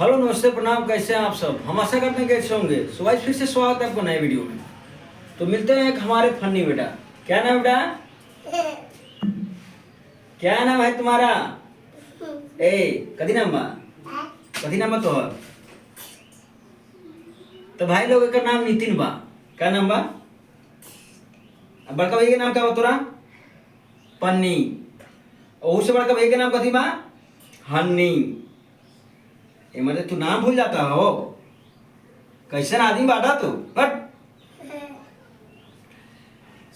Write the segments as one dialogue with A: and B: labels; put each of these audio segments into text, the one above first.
A: Hello नमस्ते प्रणाम, कैसे हैं आप सब। हम आशा करते हैं कैसे होंगे। सो गाइस फिर से स्वागत है आपको नए वीडियो में। तो मिलते हैं एक हमारे फन्नी बेटा। क्या नाम बेटा, क्या नाम है तुम्हारा? ए कथी नाम बा, कथी नाम बा तोहर? तो भाई लोग का नाम नितिन बा। क्या नाम बा? अब बड़का भैया का नाम क्या बा तोरा? पन्नी। और उससे बड़का भैया का नाम कथी बा? हन्नी। ये मतलब तू नाम भूल जाता हो, कैसे आदमी बाटा तू। बट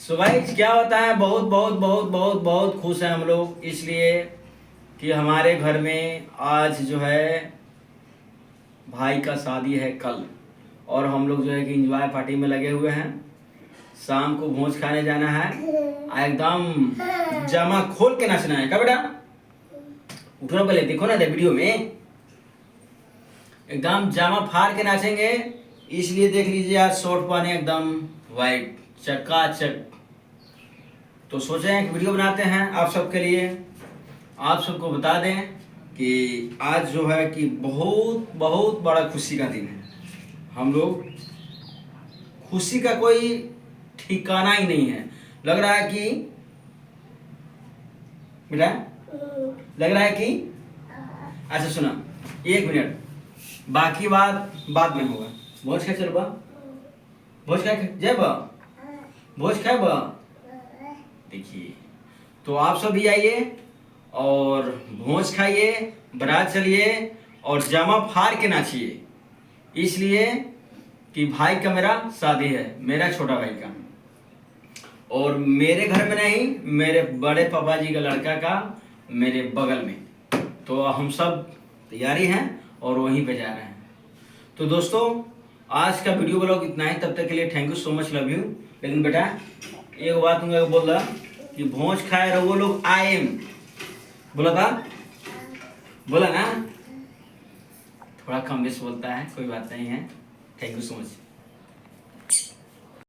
A: सो गाइस क्या होता है, बहुत बहुत बहुत बहुत बहुत खुश हैं हम लोग, इसलिए कि हमारे घर में आज जो है भाई का शादी है कल, और हम लोग जो है कि इंजॉय पार्टी में लगे हुए हैं। शाम को भोज खाने जाना है, एकदम जामा खोल के नाचना है। क्या बेटा, उठो ना पहले, देखो ना दे वीडियो में, एकदम जामा फाड़ के नाचेंगे। इसलिए देख लीजिए आज शॉर्ट पाने एकदम वाइट चकाचक। तो सोचे हैं कि वीडियो बनाते हैं आप सबके लिए, आप सबको बता दें कि आज जो है कि बहुत बहुत बड़ा खुशी का दिन है। हम लोग खुशी का कोई ठिकाना ही नहीं है। लग रहा है कि बेटा, लग रहा है कि अच्छा सुना, एक मिनट, बाकी बात बाद में होगा। भोज खाए चल बा, भोज खाए जय बा, भोज खाए बा। देखिए तो आप सब भी आइए और भोज खाइए, बारात चलिए और जामा फाड़ के नाचिए, इसलिए कि भाई का मेरा शादी है, मेरा छोटा भाई का, और मेरे घर में नहीं, मेरे बड़े पापा जी का लड़का का, मेरे बगल में। तो हम सब तैयारी हैं और वहीं पे जा रहे हैं। तो दोस्तों आज का वीडियो ब्लॉग इतना ही, तब तक के लिए thank you so much, love you. लेकिन बेटा एक बात तुमने बोल रहा कि भोज खाए रहो वो लोग, आई एम बोला था, बोला ना, थोड़ा कम बेस बोलता है, कोई बात नहीं है। Thank you so much.